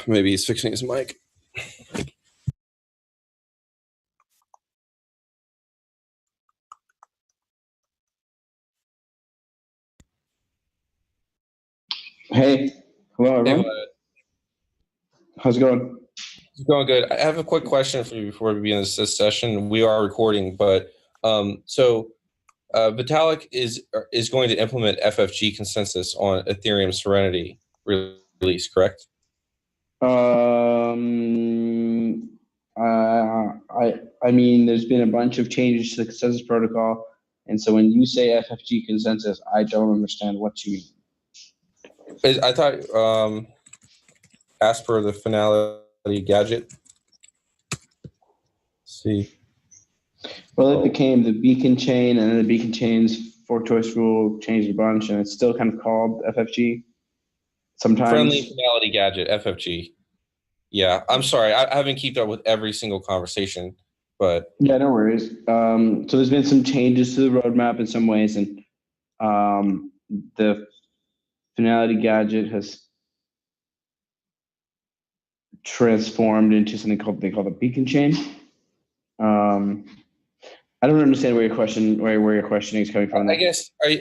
Maybe he's fixing his mic. Hey, hello Hey, everyone. How's it going? it's going good. I have a quick question for you before we begin this session. We are recording, but Vitalik is going to implement FFG consensus on Ethereum Serenity release, correct? Um, I mean, there's been a bunch of changes to the consensus protocol, and so when you say FFG consensus, I don't understand what you mean. I thought Casper the finality gadget. See. Well, it became the beacon chain, and then the beacon chain's fork choice rule changed a bunch, and it's still kind of called FFG. Sometimes Friendly finality gadget, FFG. Yeah, I'm sorry. I haven't kept up with every single conversation, but yeah, no worries. So there's been some changes to the roadmap in some ways, and the finality gadget has transformed into something they call the beacon chain. I don't understand where your questioning is coming from. I guess I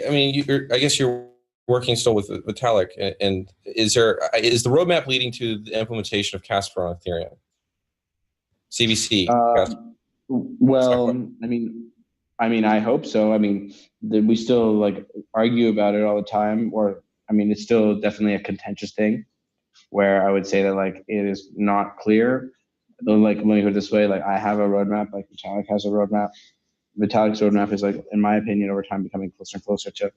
guess you're working still with Vitalik, and is the roadmap leading to the implementation of Casper on Ethereum? CBC. Well, I hope so. We still argue about it all the time, it's still definitely a contentious thing where I would say that it is not clear. Let me put it this way: I have a roadmap, Vitalik has a roadmap. Vitalik's roadmap is in my opinion, over time becoming closer and closer to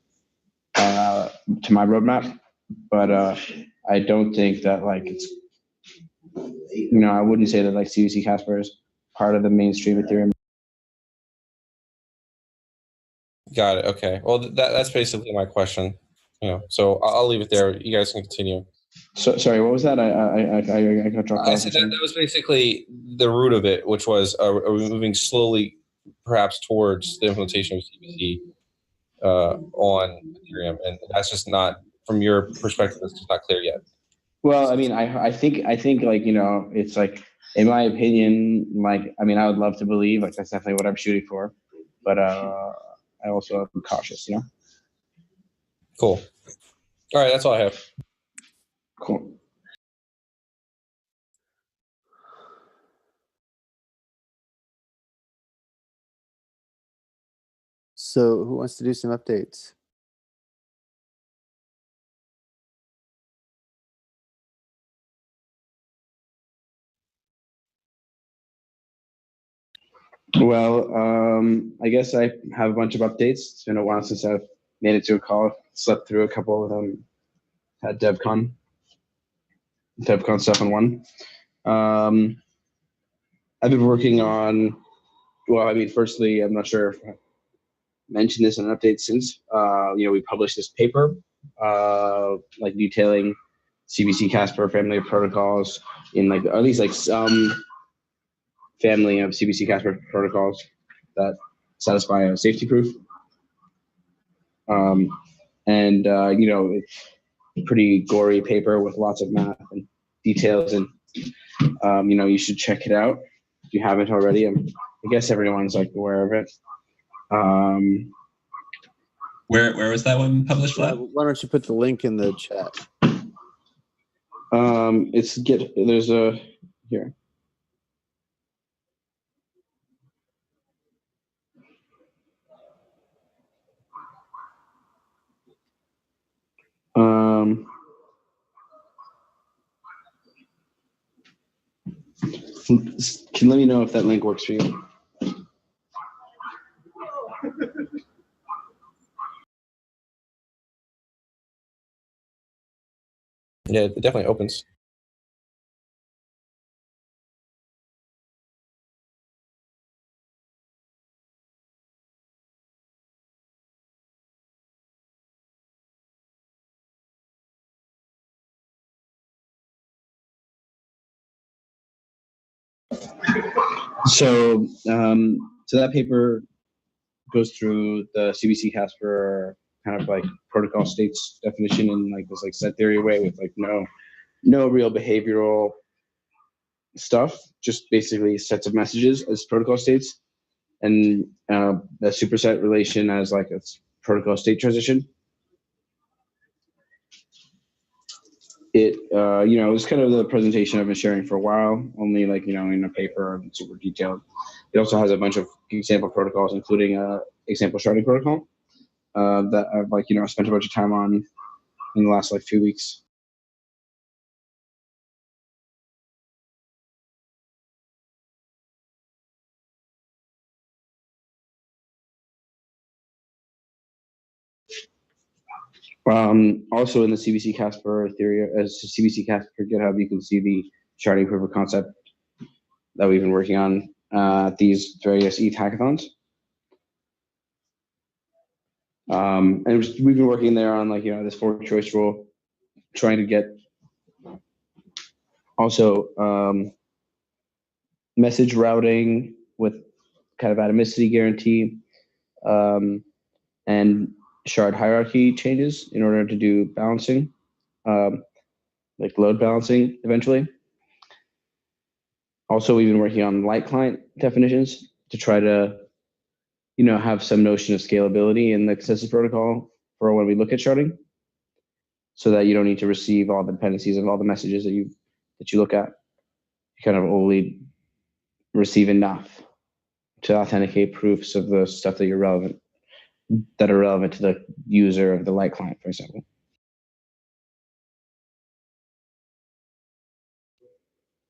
my roadmap. But I don't think that it's I wouldn't say that CBC Casper is part of the mainstream Ethereum. Got it. Okay. Well, that's basically my question. So I'll leave it there. You guys can continue. So sorry, what was that? I got dropped off. I said that was basically the root of it, which was are we moving slowly, perhaps towards the implementation of CBC on Ethereum, and that's just not, from your perspective, it's just not clear yet. Well, I think it's in my opinion, I would love to believe that's definitely what I'm shooting for, but I also am cautious, Cool. All right, that's all I have. Cool. So who wants to do some updates? Well, I guess I have a bunch of updates. It's been a while since I've made it to a call. Slept through a couple of them. Had DevCon stuff on one. I've been working on, firstly, I'm not sure if I mentioned this in an update since, we published this paper, detailing CBC Casper family of protocols in at least some family of CBC Casper protocols that satisfy a safety proof. It's a pretty gory paper with lots of math and details, and you should check it out if you haven't already. I guess everyone's aware of it. Where was that one published? Why don't you put the link in the chat? There's a here. Can let me know if that link works for you. Yeah, it definitely opens. So that paper goes through the CBC Casper kind of protocol states definition in this set theory way with no no real behavioral stuff, just basically sets of messages as protocol states, and the superset relation as like a protocol state transition. It it was kind of the presentation I've been sharing for a while, only like in a paper, super detailed. It also has a bunch of example protocols, including a example sharding protocol that I've spent a bunch of time on in the last like few weeks. Also in the CBC Casper theory, as CBC Casper GitHub, you can see the sharding proof of concept that we've been working on at these various ETH hackathons. And we've been working there on this fork choice rule, trying to get also message routing with kind of atomicity guarantee, and shard hierarchy changes in order to do balancing, like load balancing eventually. Also, we've been working on light client definitions to try to, have some notion of scalability in the consensus protocol for when we look at sharding, so that you don't need to receive all the dependencies of all the messages that you look at. You kind of only receive enough to authenticate proofs of the stuff that are relevant to the user of the light client, for example.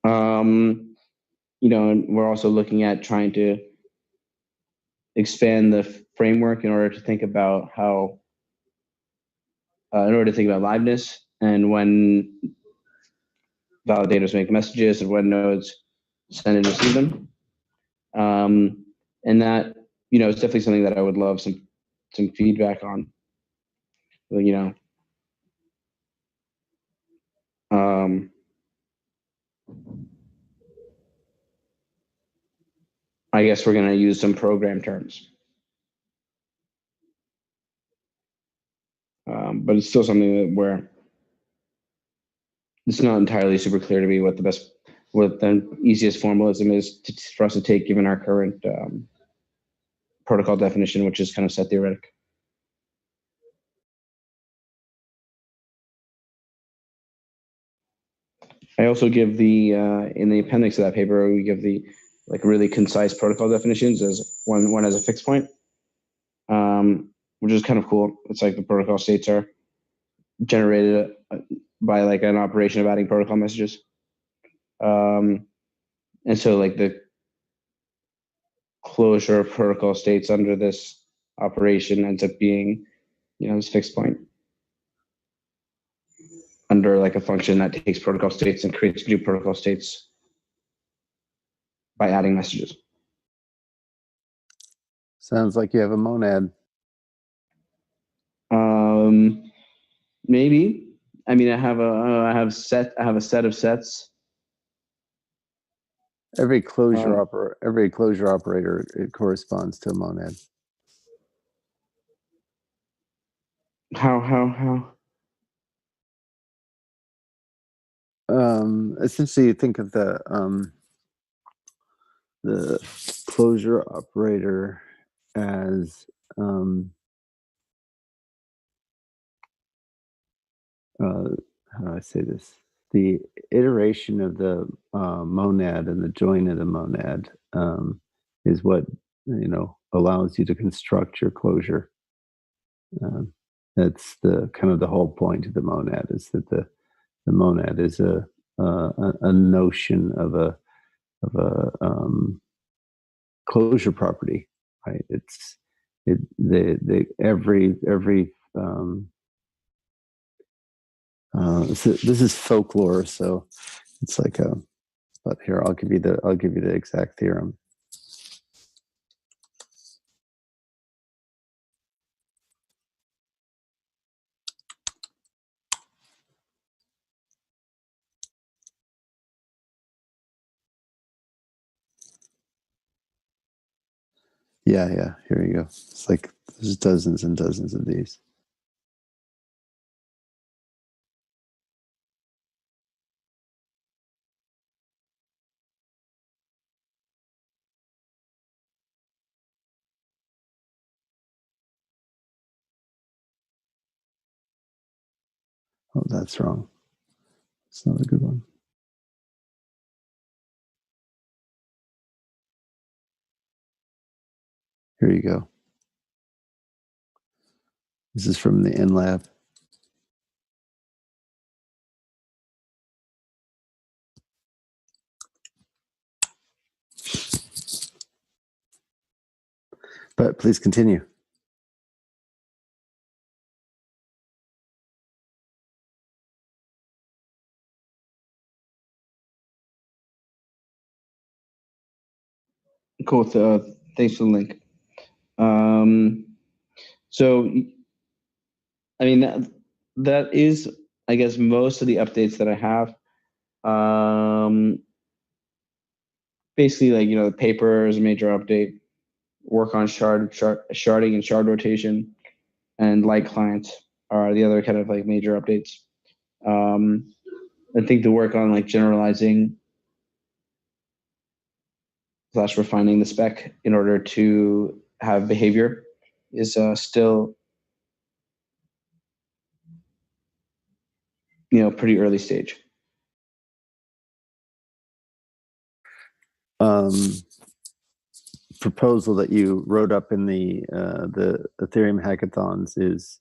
And we're also looking at trying to expand the framework in order to think about liveness and when validators make messages and when nodes send and receive them. And that, is definitely something that I would love some feedback on. I guess we're going to use some program terms. But it's still something where it's not entirely super clear to me what the easiest formalism is for us to take given our current protocol definition, which is kind of set theoretic. I also give in the appendix of that paper, we give the really concise protocol definitions as one as a fixed point, which is kind of cool. It's like the protocol states are generated by an operation of adding protocol messages. And so the closure of protocol states under this operation ends up being, this fixed point under a function that takes protocol states and creates new protocol states by adding messages. Sounds like you have a monad. Maybe. I mean, I have a set of sets. Every closure operator, it corresponds to a monad. How? Essentially, you think of the closure operator as how do I say this? The iteration of the monad and the join of the monad is what allows you to construct your closure. That's the kind of the whole point of the monad, is that the monad is a notion of a closure property, right? So this is folklore, so it's but here I'll give you the exact theorem. Yeah, here you go. It's there's dozens and dozens of these. Oh, that's wrong. It's not a good one. Here you go. This is from the NLab. But please continue. Cool. Thanks for the link. So, I mean, that is, I guess, most of the updates that I have. Basically, like, the paper is a major update. Work on sharding and shard rotation, and light clients are the other kind of like major updates. I think the work on like generalizing / refining the spec in order to have behavior is still pretty early stage. Proposal that you wrote up in the Ethereum hackathons is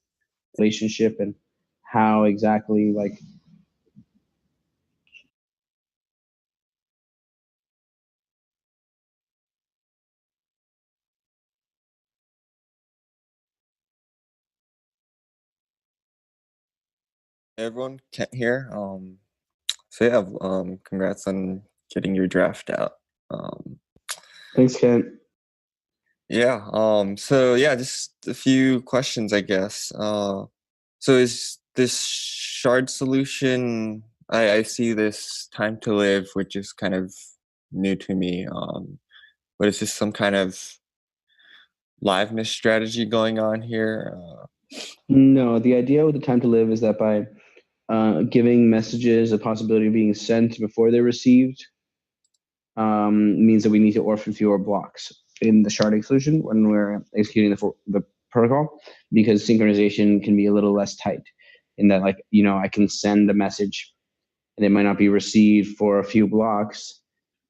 relationship and how exactly like Hey everyone, Kent here. So yeah, congrats on getting your draft out. Thanks, Kent. Yeah, so yeah, just a few questions, I guess. So is this shard solution, I see this time to live, which is kind of new to me. But is this some kind of liveness strategy going on here? No, the idea with the time to live is that by giving messages a possibility of being sent before they're received, means that we need to orphan fewer blocks in the sharding solution when we're executing the protocol, because synchronization can be a little less tight in that, like, I can send a message and it might not be received for a few blocks,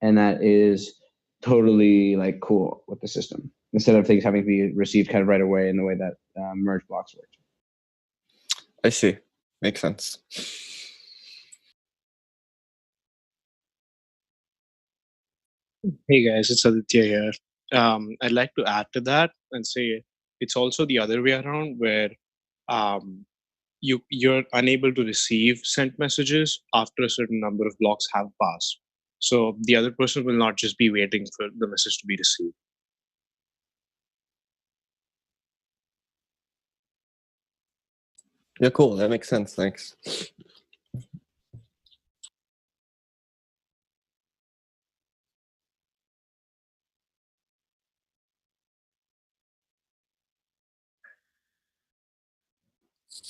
and that is totally like cool with the system, instead of things having to be received kind of right away in the way that merge blocks work. I see. Makes sense. Hey guys, it's Aditya here. I'd like to add to that and say it's also the other way around, where you're unable to receive sent messages after a certain number of blocks have passed. So the other person will not just be waiting for the message to be received. Yeah, cool. That makes sense. Thanks.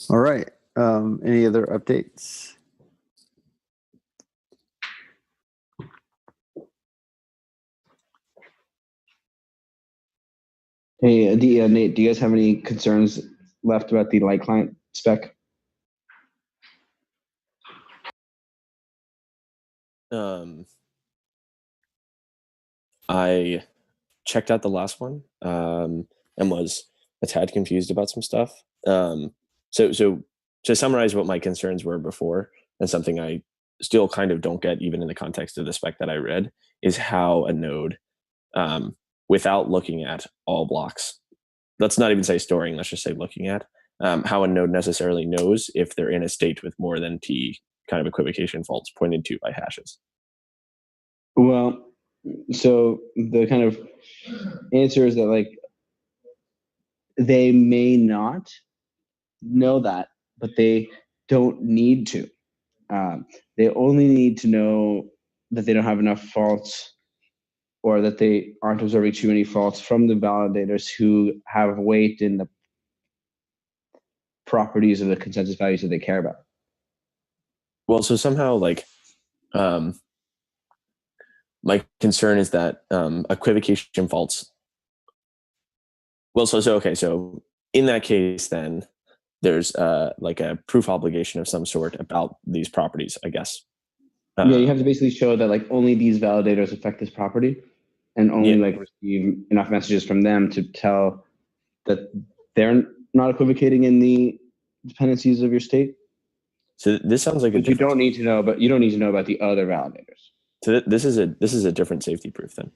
all right. Any other updates? Hey, Nate, do you guys have any concerns left about the light client spec? I checked out the last one and was a tad confused about some stuff. So to summarize what my concerns were before, and something I still kind of don't get even in the context of the spec that I read, is how a node, without looking at all blocks, let's not even say storing, let's just say looking at, how a node necessarily knows if they're in a state with more than T kind of equivocation faults pointed to by hashes. Well, so the kind of answer is that, like, they may not know that, but they don't need to. They only need to know that they don't have enough faults, or that they aren't observing too many faults from the validators who have weight in the properties of the consensus values that they care about. Well, so somehow, like, my concern is that equivocation faults. Well, so okay. So in that case, then there's like a proof obligation of some sort about these properties, I guess. Yeah, you have to basically show that like only these validators affect this property, and only like receive enough messages from them to tell that they're not equivocating in the dependencies of your state. So this sounds like you don't need to know, but you don't need to know about the other validators. So this is a different safety proof then.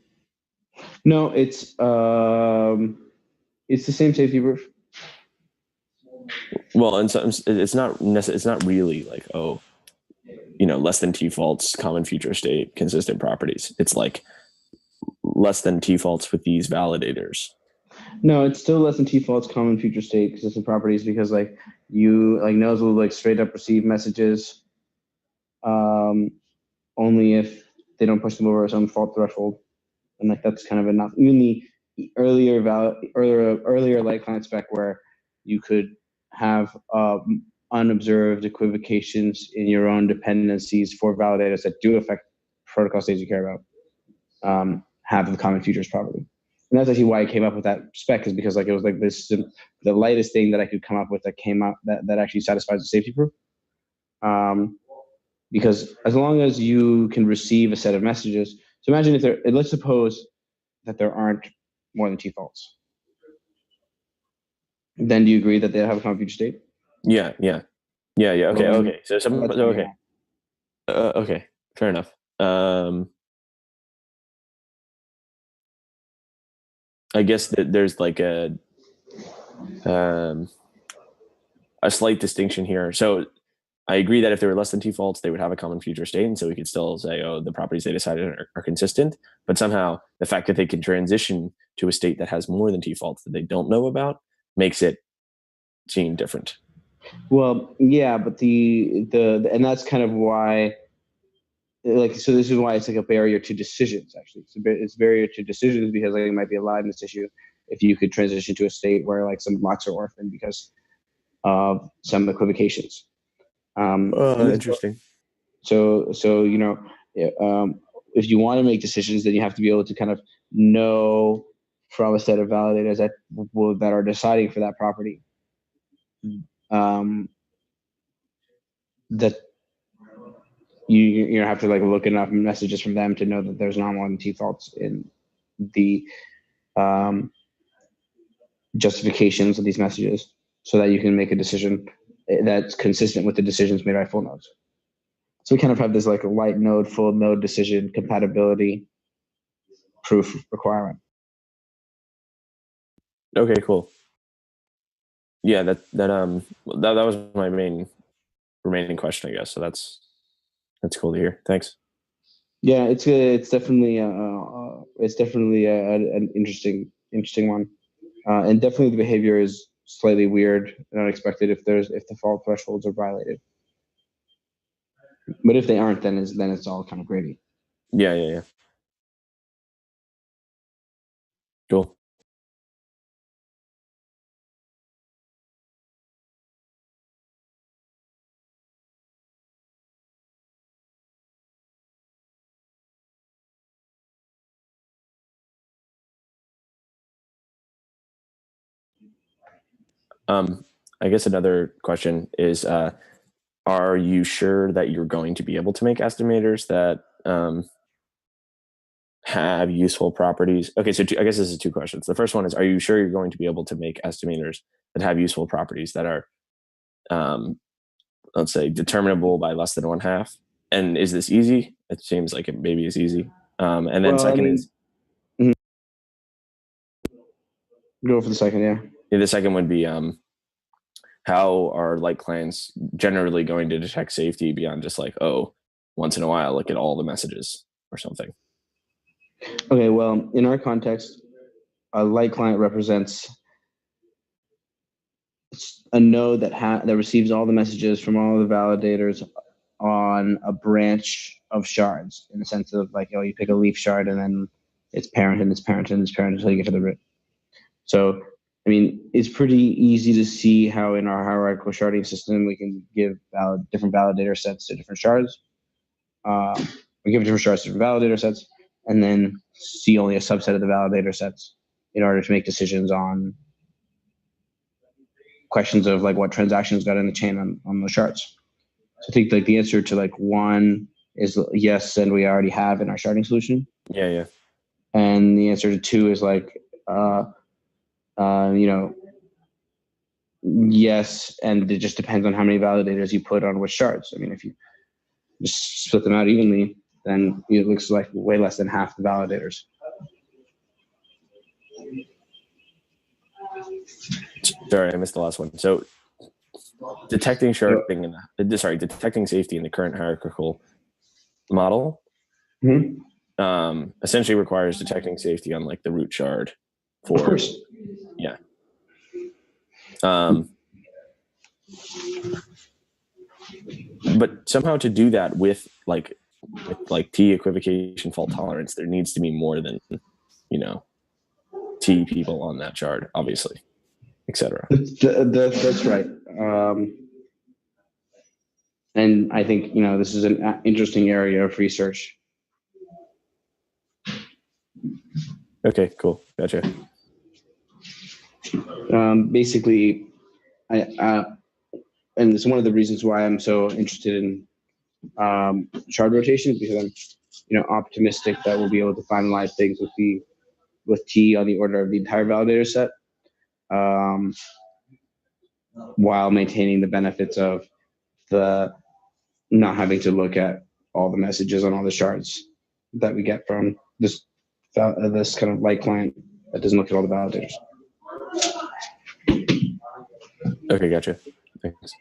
No, it's the same safety proof. Well, and so it's not really like, oh, less than T faults, common future state, consistent properties. It's like less than T faults with these validators. No, it's still less than T faults, common future state, consistent properties, because like nodes will like straight up receive messages only if they don't push them over some fault threshold, and like that's kind of enough. Even the earlier light client spec where you could have unobserved equivocations in your own dependencies for validators that do affect protocol states you care about, have the common futures property. And that's actually why I came up with that spec, is because like it was like the lightest thing that I could come up with that came out that actually satisfies the safety proof. Because as long as you can receive a set of messages, so imagine let's suppose that there aren't more than T faults. Then do you agree that they have a common future state? Yeah. Okay. So okay, fair enough. I guess that there's like a slight distinction here. So I agree that if there were less than T faults, they would have a common future state, and so we could still say, oh, the properties they decided are consistent. But somehow the fact that they can transition to a state that has more than T faults that they don't know about makes it seem different. Well, yeah, but the and that's kind of why, like, so this is why it's like a barrier to decisions. Actually, it's a barrier to decisions because like it might be a liveness issue if you could transition to a state where like some blocks are orphaned because of some equivocations. Interesting. So if you want to make decisions, then you have to be able to kind of know from a set of validators that are deciding for that property, that you have to like look enough messages from them to know that there's not more than T faults in the justifications of these messages, so that you can make a decision that's consistent with the decisions made by full nodes. So we kind of have this like a light node, full node decision compatibility proof requirement. Okay, cool. Yeah, that was my main remaining question, I guess. So that's cool to hear. Thanks. Yeah, it's definitely an interesting one, and definitely the behavior is slightly weird and unexpected if the fault thresholds are violated. But if they aren't, then it's all kind of gravy. Yeah. Cool. I guess another question is, are you sure that you're going to be able to make estimators that have useful properties? Okay, so I guess this is two questions. The first one is, are you sure you're going to be able to make estimators that have useful properties that are, let's say, determinable by less than 1/2? And is this easy? It seems like it maybe is easy. And then Go for the second, yeah. The second would be, how are light clients generally going to detect safety beyond just like, oh, once in a while, look at all the messages or something? Okay, well, in our context, a light client represents a node that receives all the messages from all the validators on a branch of shards, in the sense of like, you pick a leaf shard and then its parent and its parent and its parent until you get to the root. So, I mean, it's pretty easy to see how in our hierarchical sharding system we can give different validator sets to different shards. We give different shards to different validator sets, and then see only a subset of the validator sets in order to make decisions on questions of like what transactions got in the chain on the shards. So I think like the answer to like 1 is yes, and we already have in our sharding solution. Yeah. And the answer to 2 is like, yes, and it just depends on how many validators you put on which shards. I mean, if you just split them out evenly, then it looks like way less than half the validators. Sorry, I missed the last one. So detecting sharding detecting safety in the current hierarchical model essentially requires detecting safety on like the root shard for, of course. Yeah. But somehow to do that with T equivocation fault tolerance, there needs to be more than, T people on that shard, obviously, etc. That's right. And I think, this is an interesting area of research. Okay, cool. Gotcha. Basically, and it's one of the reasons why I'm so interested in shard rotation, because I'm, optimistic that we'll be able to finalize things with T on the order of the entire validator set, while maintaining the benefits of the not having to look at all the messages on all the shards that we get from this kind of light client that doesn't look at all the validators. Okay, gotcha. Thanks.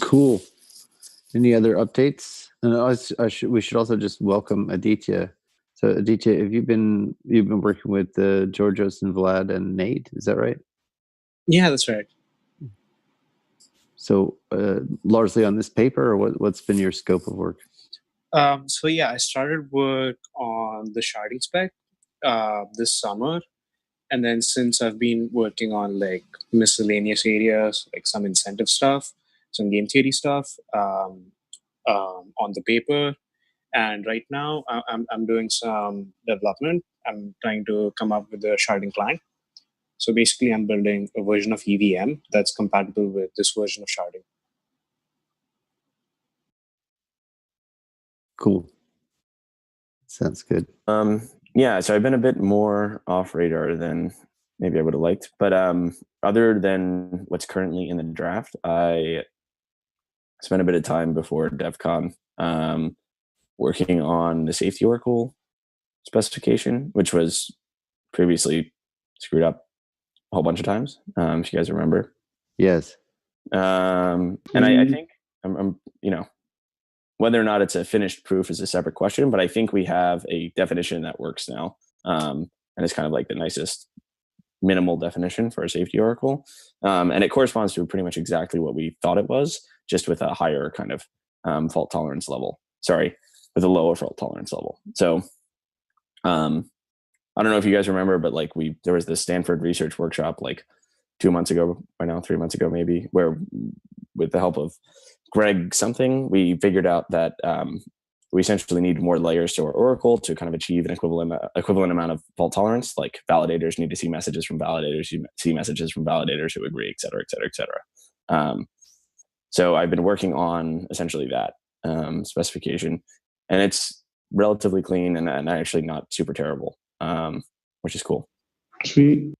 Cool. Any other updates? And we should also just welcome Aditya. So Aditya, you've been working with Georgios and Vlad and Nate, is that right? Yeah, that's right. So largely on this paper, or what's been your scope of work? I started work on the sharding spec this summer. And then since I've been working on like miscellaneous areas, like some incentive stuff, some game theory stuff on the paper. And right now I'm doing some development. I'm trying to come up with a sharding client. So basically I'm building a version of EVM that's compatible with this version of sharding. Cool. Sounds good. Yeah, so I've been a bit more off radar than maybe I would have liked. But other than what's currently in the draft, I spent a bit of time before DevCon working on the safety oracle specification, which was previously screwed up a whole bunch of times, if you guys remember. Yes. And I think I'm whether or not it's a finished proof is a separate question, but I think we have a definition that works now. And it's kind of like the nicest minimal definition for a safety oracle. And it corresponds to pretty much exactly what we thought it was, just with a higher kind of fault tolerance level. Sorry, with a lower fault tolerance level. So I don't know if you guys remember, but like there was this Stanford research workshop like 2 months ago, by now 3 months ago maybe, where with the help of Greg something, we figured out that we essentially need more layers to our oracle to kind of achieve an equivalent amount of fault tolerance. Like validators need to see messages from validators, you see messages from validators who agree, et cetera, et cetera, et cetera. So I've been working on essentially that specification, and it's relatively clean and actually not super terrible, which is cool. Sweet.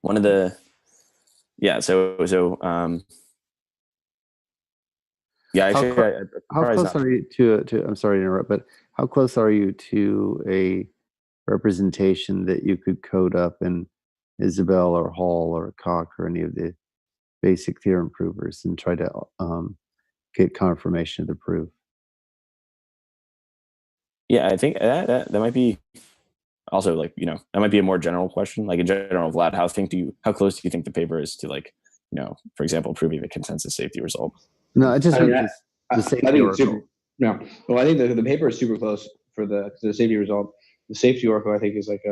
One of the yeah, actually, how close are you to? I'm sorry to interrupt, but how close are you to a representation that you could code up in Isabelle or Hall or Coq or any of the basic theorem provers and try to get confirmation of the proof? Yeah, I think that might be also like that might be a more general question. Like in general, Vlad, how close do you think the paper is to like for example, proving the consensus safety result? No, I just the safety I think oracle. it's no. Well, I think the paper is super close for the safety result. The safety oracle, I think, is like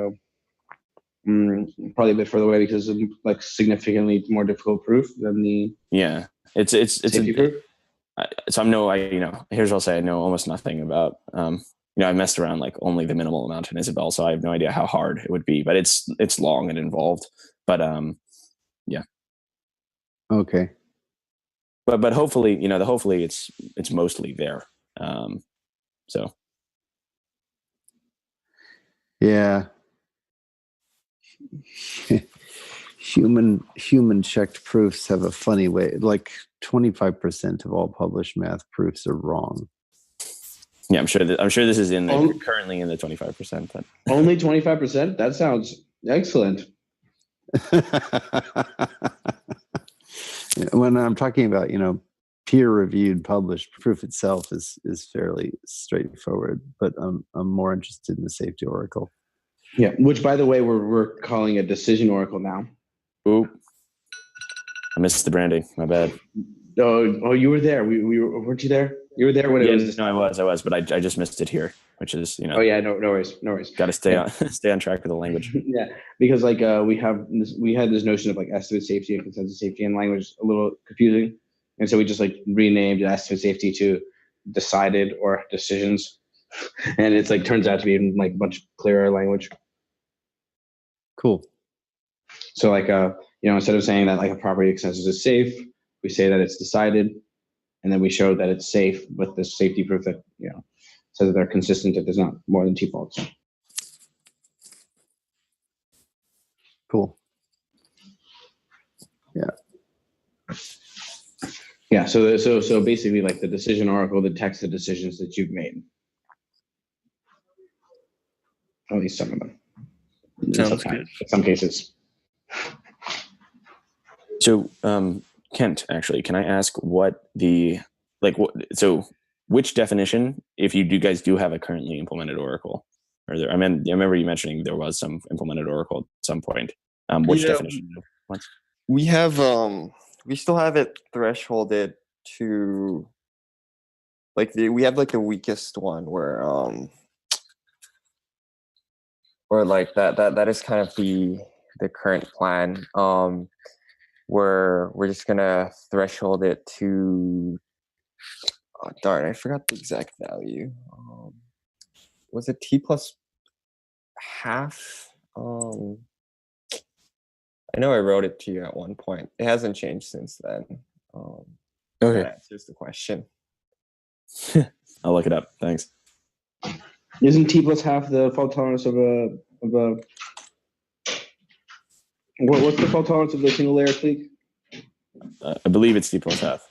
probably a bit further away because of like significantly more difficult proof than the it's safety proof. So here's what I'll say. I know almost nothing about, I messed around like only the minimal amount in Isabel, so I have no idea how hard it would be, but it's long and involved, but yeah. Okay. But hopefully, hopefully it's mostly there. So. Yeah. Human checked proofs have a funny way. Like 25% of all published math proofs are wrong. Yeah, I'm sure this is currently in the 25%. But. Only 25%? That sounds excellent. When I'm talking about, peer-reviewed published proof itself is fairly straightforward, but I'm more interested in the safety oracle. Yeah, which by the way, we're calling a decision oracle now. Oop. I missed the branding. My bad. Oh, you were there. Weren't you there? You were there when it was. No, I was, but I just missed it here, which is Oh yeah, no worries. Got to stay on track with the language. Yeah, because like we had this notion of like estimate safety and consensus safety, and language a little confusing, and so we just like renamed estimate safety to decided or decisions, and it's like turns out to be even like much clearer language. Cool. So like instead of saying that like a property consensus is safe, we say that it's decided, and then we show that it's safe with this safety proof that says that they're consistent if there's not more than two faults. Cool. Yeah. Yeah. So basically, like the decision oracle detects the decisions that you've made. At least some of them. Sounds good. In some cases. So, Kent, actually, can I ask which definition, if you guys do have a currently implemented oracle, I remember you mentioning there was some implemented oracle at some point. Which definition? We have, we still have it thresholded to, we have like the weakest one where like that is kind of the current plan. Where we're just gonna threshold it to, oh, darn, I forgot the exact value. Was it t plus half? I know I wrote it to you at one point. It hasn't changed since then. Okay. That answers the question. I'll look it up. Thanks. Isn't t plus half the fault tolerance of a what's the fault tolerance of the single layer clique? I believe it's t plus half.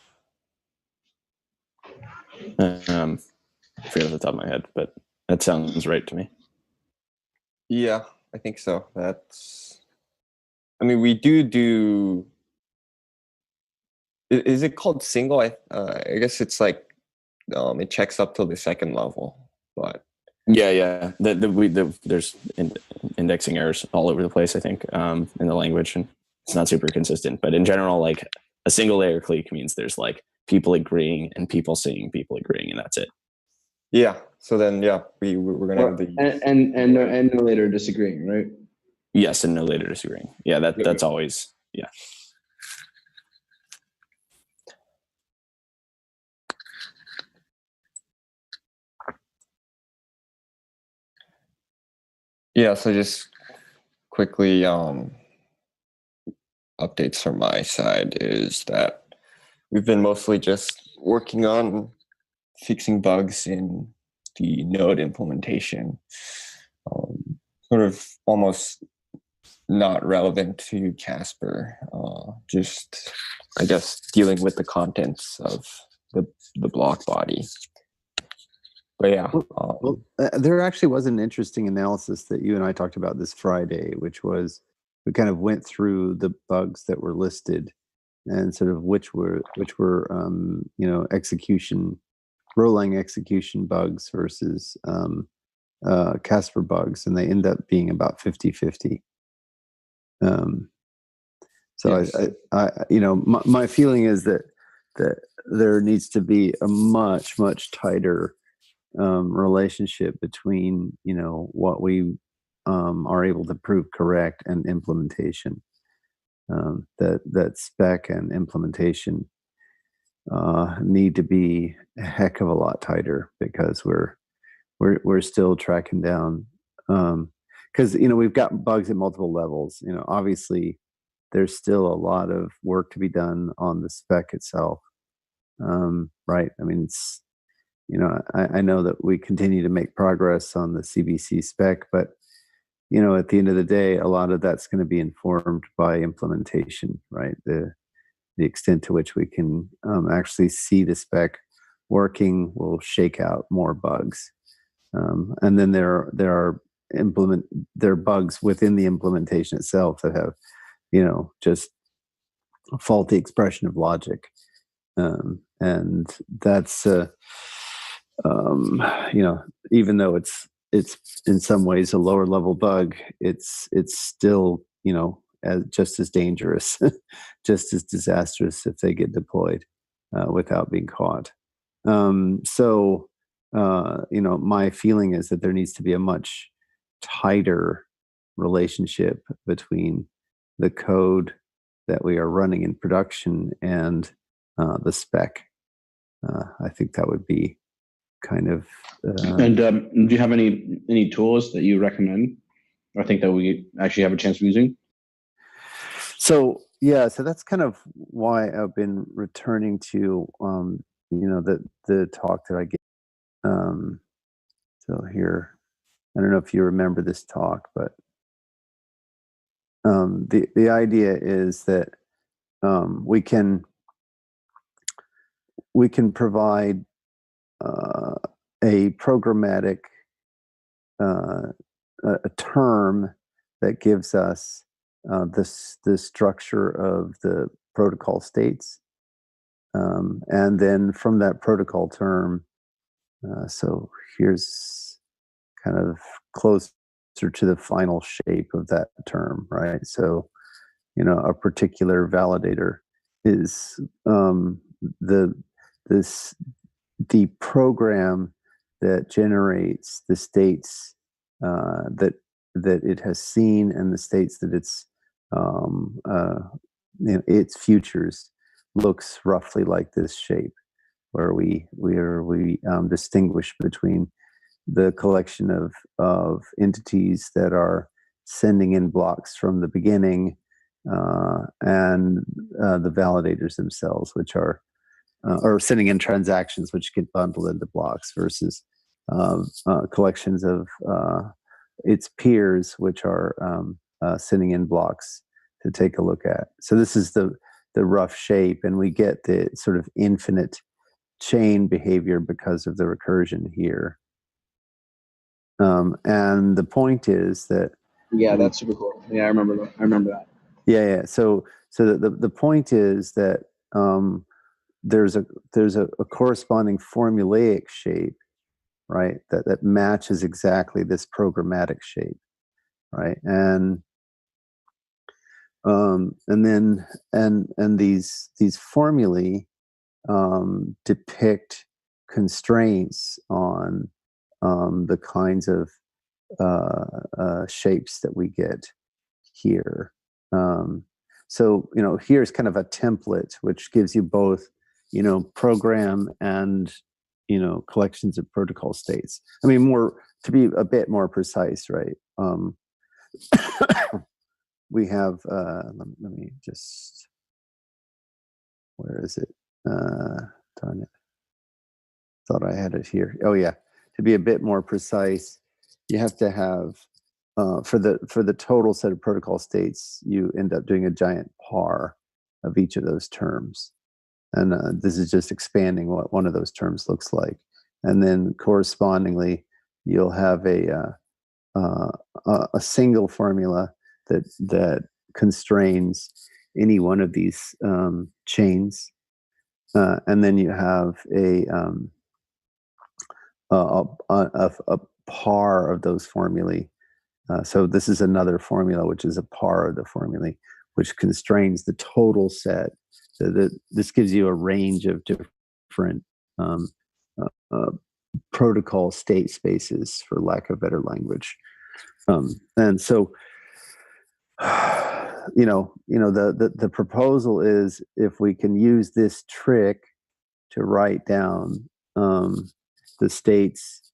I forget off the top of my head, but that sounds right to me. Yeah, I think so. We do. Is it called single? I guess it's like it checks up till the second level, but yeah. There's indexing errors all over the place, I think, in the language, and it's not super consistent. But in general, like a single layer clique means there's like people agreeing and people seeing people agreeing, and that's it. Yeah. So then, we're gonna have the and no later disagreeing, right? Yes, and no later disagreeing. Yeah, that's always yeah. Yeah, so just quickly, updates from my side is that we've been mostly just working on fixing bugs in the node implementation, sort of almost not relevant to Casper, just, I guess, dealing with the contents of the block body. But yeah. There actually was an interesting analysis that you and I talked about this Friday, which was we kind of went through the bugs that were listed and sort of which were Erlang execution bugs versus Casper bugs, and they end up being about 50-50. So yes. My feeling is that there needs to be a much tighter relationship between what we are able to prove correct, and implementation. That spec and implementation need to be a heck of a lot tighter, because we're still tracking down, because we've got bugs at multiple levels. Obviously there's still a lot of work to be done on the spec itself, right? I mean, it's I know that we continue to make progress on the CBC spec, but at the end of the day, a lot of that's going to be informed by implementation, right? The extent to which we can actually see the spec working will shake out more bugs. And then there are bugs within the implementation itself that have, just a faulty expression of logic. And that's, even though it's in some ways a lower level bug, it's still, just as dangerous, just as disastrous if they get deployed without being caught. So my feeling is that there needs to be a much tighter relationship between the code that we are running in production and the spec. I think that would be kind of. And do you have any tools that you recommend? I think that we actually have a chance of using. So that's kind of why I've been returning to the talk that I gave. So here, I don't know if you remember this talk, but the idea is that we can provide a programmatic a term that gives us the structure of the protocol states, and then from that protocol term, so here's kind of closer to the final shape of that term, right? So a particular validator is the program that generates the states that it has seen, and the states that its futures looks roughly like this shape, where we distinguish between the collection of entities that are sending in blocks from the beginning, and the validators themselves, which are or sending in transactions which get bundled into blocks, versus collections of its peers, which are sending in blocks to take a look at. So this is the rough shape, and we get the sort of infinite chain behavior because of the recursion here. And the point is that that's super cool. Yeah, I remember that. Yeah. So the point is that there's a corresponding formulaic shape, right? That matches exactly this programmatic shape, right? And then these formulae depict constraints on the kinds of shapes that we get here. So here's kind of a template which gives you both program and collections of protocol states. I mean, more to be a bit more precise, right? We have let me just, where is it? Darn it, thought I had it here. Oh yeah, to be a bit more precise, you have to have for the total set of protocol states, you end up doing a giant par of each of those terms, and this is just expanding what one of those terms looks like. And then correspondingly, you'll have a single formula that constrains any one of these chains, and then you have a par of those formulae. So this is another formula, which is a par of the formulae, which constrains the total set. So this gives you a range of different protocol state spaces, for lack of better language. And so, the proposal is if we can use this trick to write down the states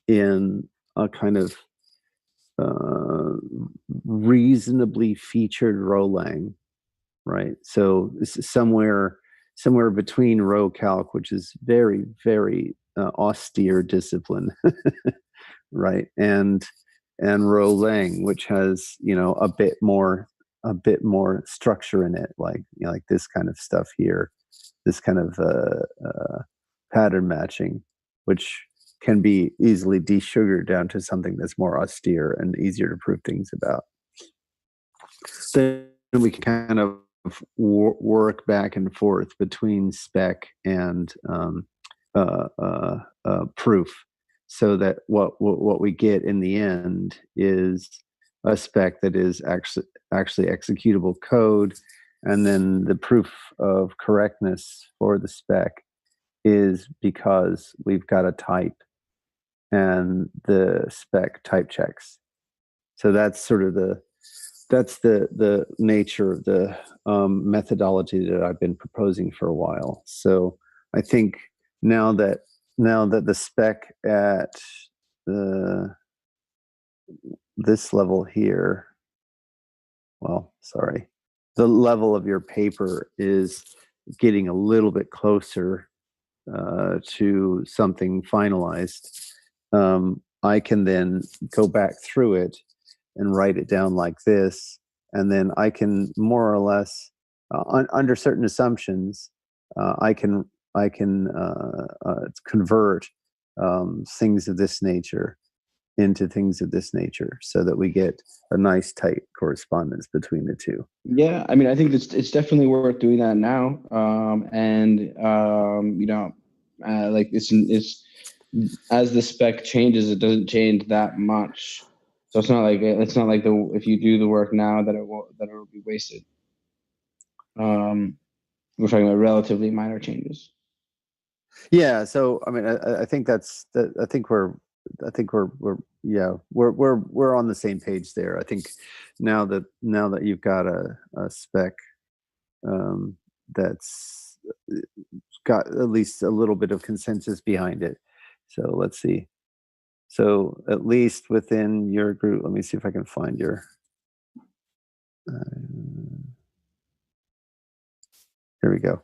in a kind of reasonably featured Rolang, right? So this is somewhere between row calc, which is very, very austere discipline, right? And Rolang, which has a bit more structure in it, like like this kind of stuff here, this kind of pattern matching, which can be easily desugared down to something that's more austere and easier to prove things about. Then we can kind of work back and forth between spec and proof, so that what we get in the end is a spec that is actually executable code, and then the proof of correctness for the spec is because we've got a type and the spec type checks. So that's sort of the nature of the methodology that I've been proposing for a while. So I think now that the spec at this level here, the level of your paper is getting a little bit closer to something finalized, I can then go back through it and write it down like this, and then I can more or less, under certain assumptions, I can convert things of this nature into things of this nature, so that we get a nice tight correspondence between the two. Yeah, I mean, I think it's definitely worth doing that now, like it's as the spec changes, it doesn't change that much. So it's not like if you do the work now that it will be wasted. We're talking about relatively minor changes. Yeah. So I mean, I think I think we're on the same page there. I think now that you've got a spec that's got at least a little bit of consensus behind it. So let's see. So at least within your group, let me see if I can find your. Here we go.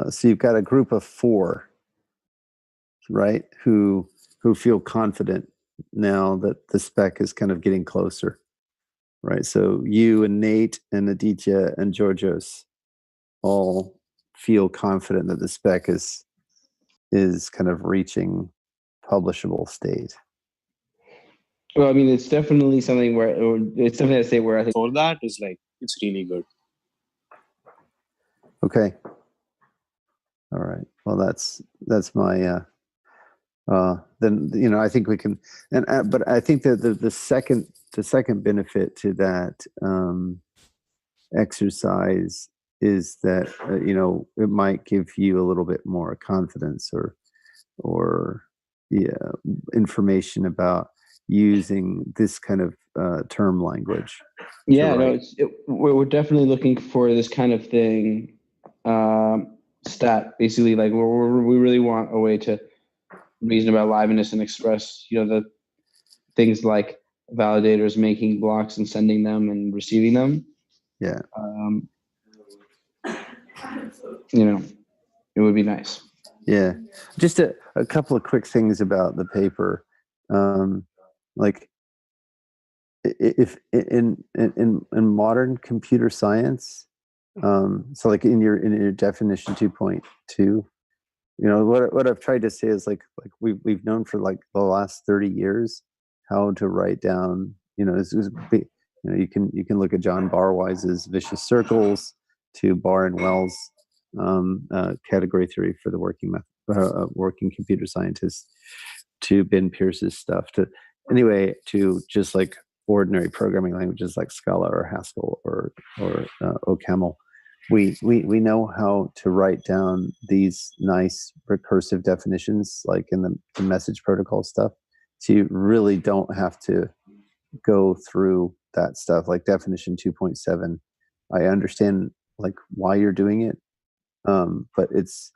So you've got a group of 4, right? Who feel confident now that the spec is kind of getting closer, right? So you and Nate and Aditya and Georgios all feel confident that the spec is kind of reaching publishable state. Well, I mean, it's definitely something where it's something I say where I think For that is like it's really good. Okay. All right. Well, that's my. Then I think we can, but I think that the second benefit to that exercise is that it might give you a little bit more confidence or information about using this kind of term language. Yeah, no, we're definitely looking for this kind of thing. Stat, basically, like we really want a way to reason about liveness and express, the things like validators making blocks and sending them and receiving them. Yeah. It would be nice. Yeah. Just a couple of quick things about the paper. Like if in modern computer science, so like in your definition 2.2, what I've tried to say is like we've known for like the last 30 years how to write down, you can look at John Barwise's vicious circles to Barr and Wells category theory for the working computer scientist, to Ben Pierce's stuff, to just like ordinary programming languages like Scala or Haskell or OCaml. We know how to write down these nice recursive definitions, like in the message protocol stuff. So you really don't have to go through that stuff, like definition 2.7. I understand like why you're doing it, but it's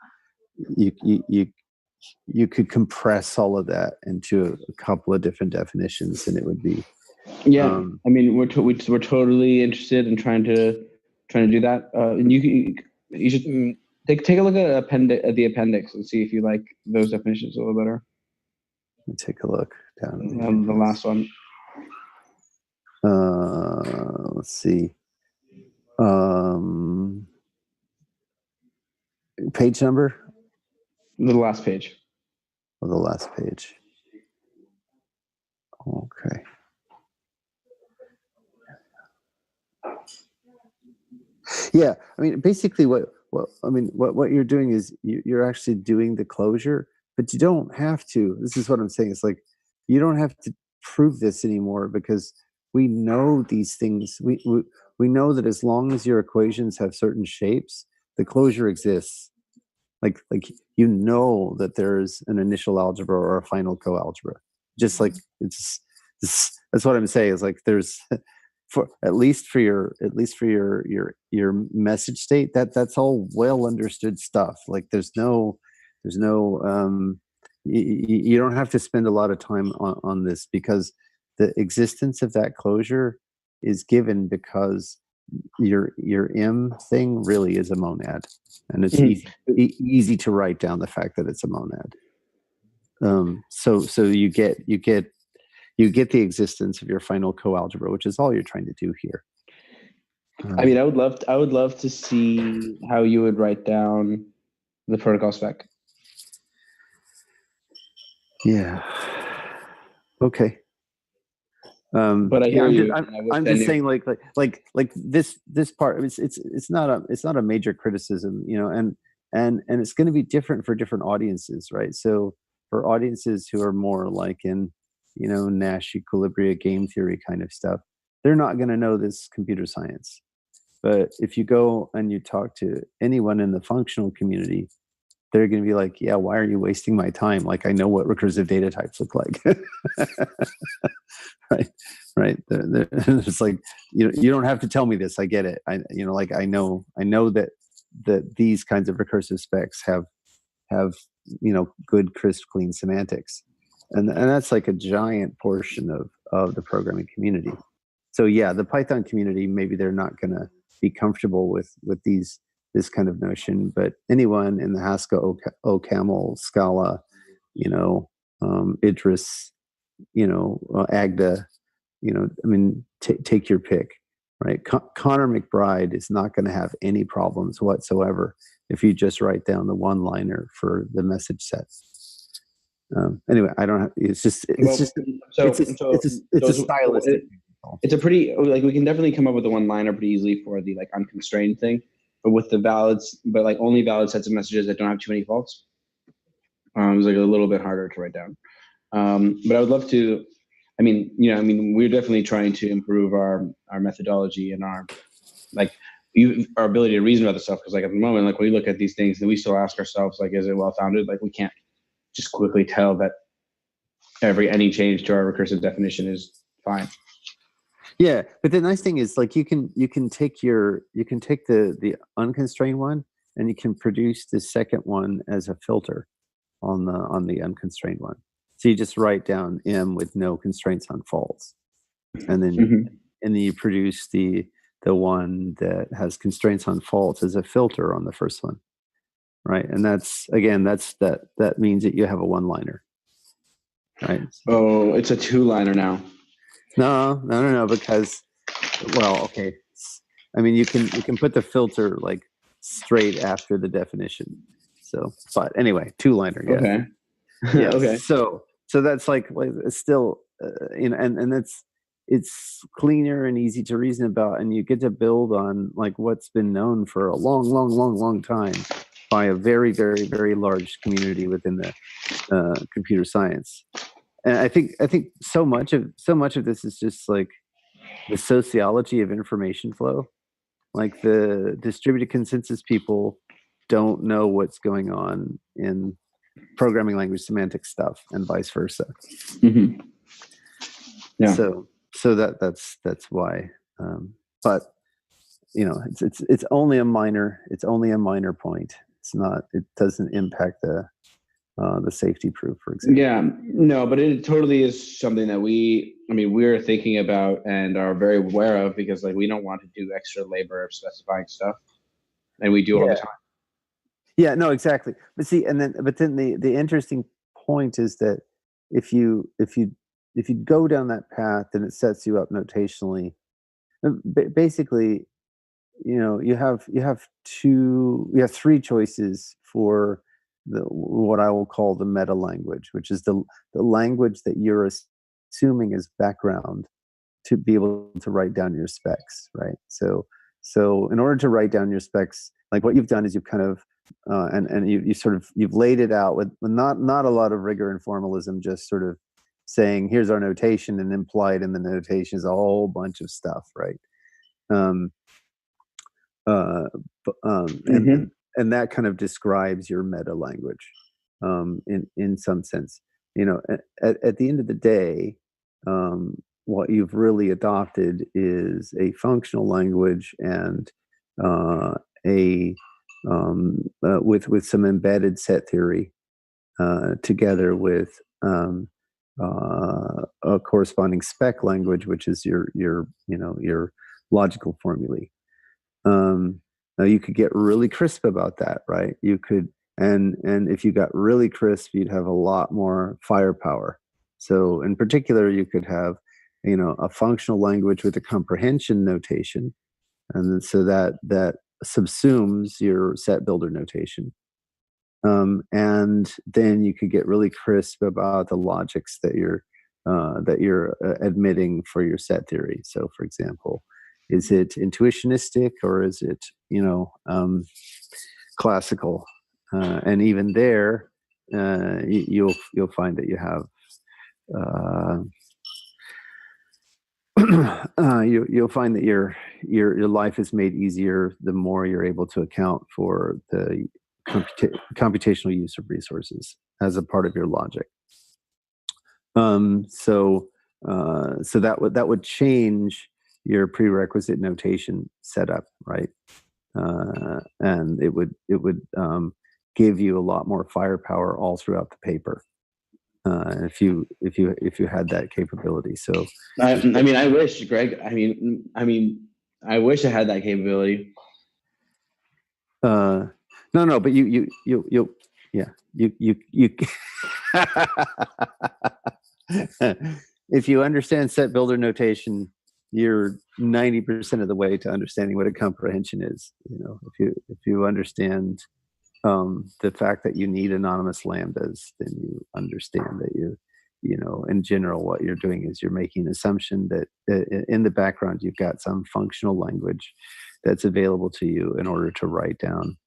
you could compress all of that into a couple of different definitions, and it would be. Yeah, I mean, we're totally interested in trying to do that. And you should take a look at the appendix and see if you like those definitions a little better. Let me take a look down. The last one. Let's see. Page number? The last page. Oh, the last page. Okay. Yeah, I mean, basically, what you're doing is you're actually doing the closure, but you don't have to. This is what I'm saying. It's like you don't have to prove this anymore because we know these things. We know that as long as your equations have certain shapes, the closure exists. Like you know that there's an initial algebra or a final coalgebra. Just like that's what I'm saying. Is like there's for at least for your message state that's all well understood stuff. Like there's no you don't have to spend a lot of time on this because the existence of that closure is given because your M thing really is a monad, and it's easy to write down the fact that it's a monad. So you get the existence of your final coalgebra, which is all you're trying to do here. I mean, I would love to see how you would write down the protocol spec. Yeah. Okay. But I hear you. I'm just saying, like this part. It's not a major criticism, you know, and it's going to be different for different audiences, right? So for audiences who are more like in, you know, Nash equilibria game theory kind of stuff, they're not going to know this computer science. But if you go and you talk to anyone in the functional community, they're going to be like, yeah, why are you wasting my time? Like, I know what recursive data types look like. right. It's like, you don't have to tell me this. I get it. I know that these kinds of recursive specs have, good, crisp, clean semantics. And that's like a giant portion of the programming community. So yeah, the Python community, maybe they're not going to be comfortable with this kind of notion, but anyone in the Haskell, OCaml, Scala, Idris, Agda, I mean, take your pick, right? Connor McBride is not going to have any problems whatsoever if you just write down the one-liner for the message set. Anyway, I don't have. It's a stylistic. It's a pretty, like, we can definitely come up with a one-liner pretty easily for the like unconstrained thing, but with the valids, but like only valid sets of messages that don't have too many faults. It's like a little bit harder to write down. But I would love to. We're definitely trying to improve our methodology and our ability to reason about the stuff. Because like at the moment, like we look at these things and we still ask ourselves, like, is it well founded? Like we can't just quickly tell that any change to our recursive definition is fine. Yeah, but the nice thing is, like, you can take the unconstrained one and you can produce the second one as a filter on the unconstrained one. So you just write down M with no constraints on faults, and then you produce the one that has constraints on faults as a filter on the first one, right? And that means that you have a one-liner, right? Oh, it's a two-liner now. No, because, well, okay. I mean, you can put the filter like straight after the definition. So, but anyway, two-liner. Yeah. Okay. Yeah. Okay. So that's like it's still, and it's cleaner and easy to reason about, and you get to build on like what's been known for a long time by a very, very, very large community within the computer science. And I think so much of this is just like the sociology of information flow. Like the distributed consensus people don't know what's going on in programming language semantic stuff, and vice versa. Mm-hmm. Yeah. that's why. But it's only a minor point. It's not. It doesn't impact the safety proof, for example. Yeah, no, but it totally is something that we're thinking about and are very aware of, because like we don't want to do extra labor of specifying stuff, and we do all the time. Yeah, no, exactly. But see, but then the interesting point is that if you go down that path, then it sets you up notationally. Basically, you have three choices for what I will call the meta language, which is the language that you're assuming is background to be able to write down your specs, right? So in order to write down your specs, like what you've done is you've kind of and you've laid it out with not a lot of rigor and formalism, just sort of saying here's our notation, and implied in the notation is a whole bunch of stuff, right? And that kind of describes your meta language in some sense. At the end of the day, what you've really adopted is a functional language and with some embedded set theory together with a corresponding spec language, which is your logical formulae. Now you could get really crisp about that, right? You could, and if you got really crisp, you'd have a lot more firepower. So in particular, you could have, a functional language with a comprehension notation, and so that subsumes your set builder notation. And then you could get really crisp about the logics that you're admitting for your set theory. So, for example, is it intuitionistic or is it classical? And even there, you'll find that you have you'll find that your life is made easier the more you're able to account for the computational use of resources as a part of your logic. So that would change your prerequisite notation setup, right? And it would give you a lot more firepower all throughout the paper if you had that capability. So I wish, Greg. I wish I had that capability. No, but you if you understand set builder notation, you're 90% of the way to understanding what a comprehension is. If you understand the fact that you need anonymous lambdas, then you understand that in general, what you're doing is you're making an assumption that in the background you've got some functional language that's available to you in order to write down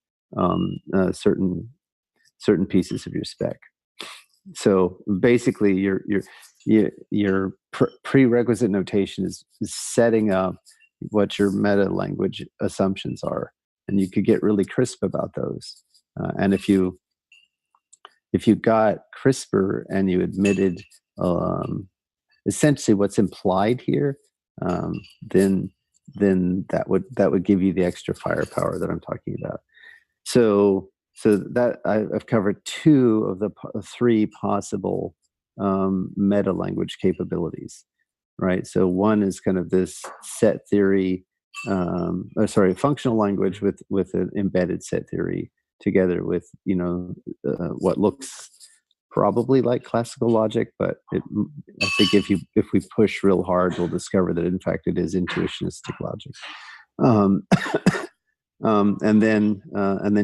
certain pieces of your spec. So basically, your prerequisite notation is setting up what your meta language assumptions are, and you could get really crisp about those. And if you got crisper and you admitted essentially what's implied here, then that would give you the extra firepower that I'm talking about. So that I've covered two of the three possible meta language capabilities, right? So one is kind of this set theory, functional language with an embedded set theory together with what looks probably like classical logic, but I think if we push real hard, we'll discover that in fact it is intuitionistic logic. And then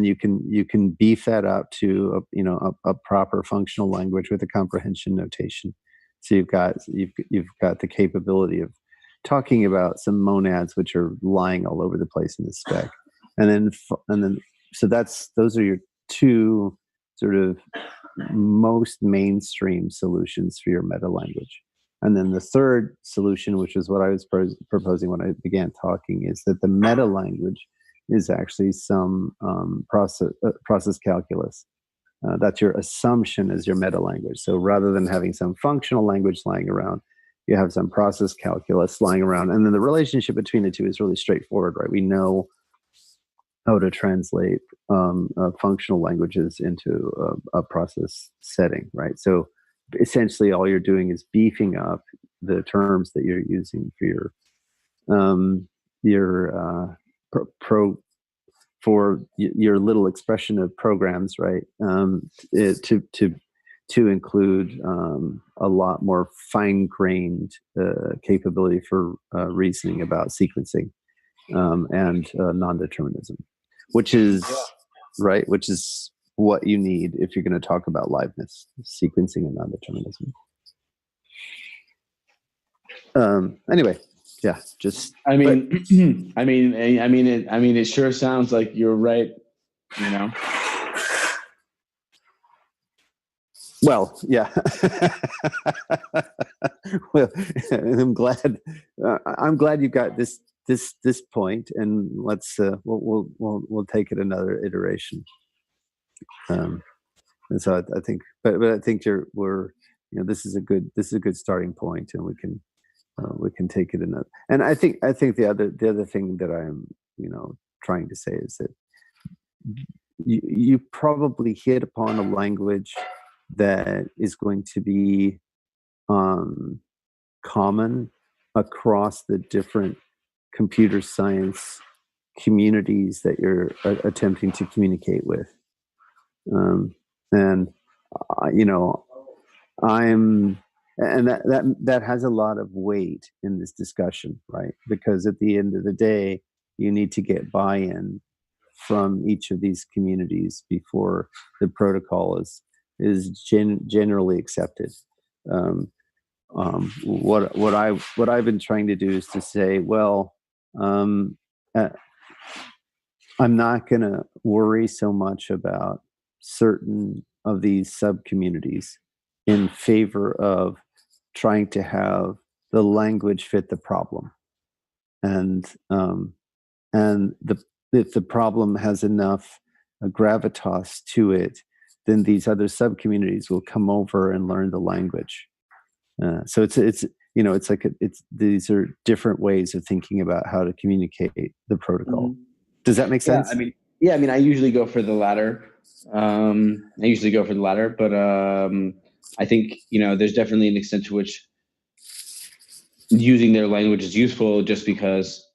you can beef that up to a proper functional language with a comprehension notation. So you've got the capability of talking about some monads which are lying all over the place in the spec, and then so those are your two sort of most mainstream solutions for your meta language. And then the third solution, which is what I was proposing when I began talking, is that the meta language is actually some process calculus. That's your assumption as your meta language. So rather than having some functional language lying around, you have some process calculus lying around, and then the relationship between the two is really straightforward, right? We know how to translate functional languages into a process setting, right? So essentially, all you're doing is beefing up the terms that you're using for your little expression of programs, right? To include a lot more fine-grained capability for reasoning about sequencing and non-determinism, which is right, which is what you need if you're going to talk about liveness, sequencing and non-determinism. Anyway, yeah, just. I mean, it sure sounds like you're right. You know. Well, yeah. Well, I'm glad. I'm glad you got this point, and let's we'll take it another iteration. And so I think, but I think this is a good starting point, and we can take it another. And I think the other thing that I'm trying to say is that you probably hit upon a language that is going to be common across the different computer science communities that you're attempting to communicate with. That has a lot of weight in this discussion, right? Because at the end of the day, you need to get buy-in from each of these communities before the protocol is generally accepted. What I've been trying to do is to say, well, I'm not going to worry so much about certain of these sub-communities in favor of trying to have the language fit the problem, and if the problem has enough gravitas to it, then these other sub-communities will come over and learn the language. So these are different ways of thinking about how to communicate the protocol. Mm-hmm. Does that make sense? I usually go for the latter. But I think there's definitely an extent to which using their language is useful, just because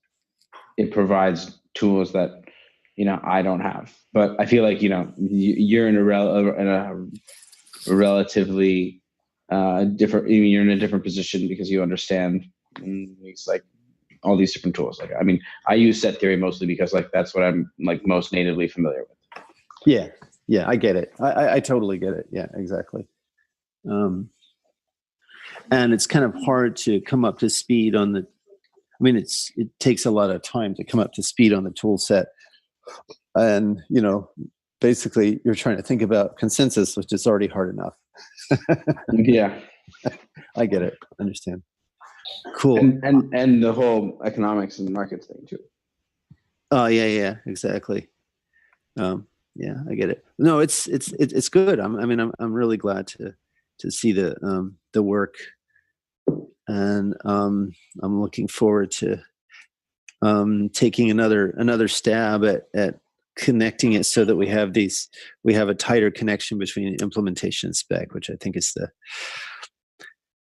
it provides tools that I don't have. But I feel like you're in a relatively different. You're in a different position because you understand these all these different tools. I use set theory mostly because that's what I'm most natively familiar with. Yeah, I get it. I totally get it. Yeah, exactly. And it's kind of hard to come up to speed on the. It takes a lot of time to come up to speed on the tool set, and basically you're trying to think about consensus, which is already hard enough. Yeah, I get it. I understand. Cool. And the whole economics and markets thing too. Oh yeah, exactly. Yeah, I get it. No, it's good. I'm really glad to see the work, and I'm looking forward to taking another stab at connecting it so that we have a tighter connection between implementation and spec, which I think is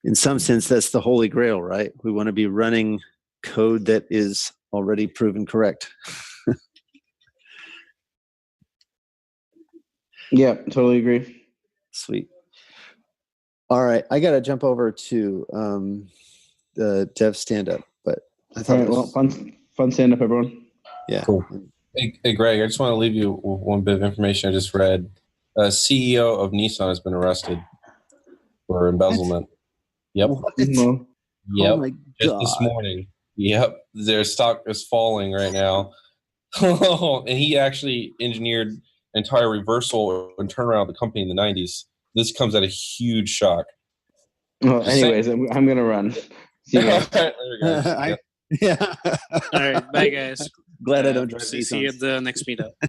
in some sense that's the holy grail, right? We want to be running code that is already proven correct. Yeah, totally agree. Sweet. All right, I got to jump over to the dev stand-up, but I thought fun stand-up, everyone. Yeah. Cool. Hey, Greg, I just want to leave you with one bit of information I just read. CEO of Nissan has been arrested for embezzlement. Yep. What? Yep. Oh my just God. this morning. Yep. Their stock is falling right now. And he actually engineered an entire reversal and turnaround of the company in the 90s. This comes at a huge shock. Well, anyways, I'm going to run. See you guys. Yeah. All right. Bye, guys. Glad I don't drive See you at the next meetup.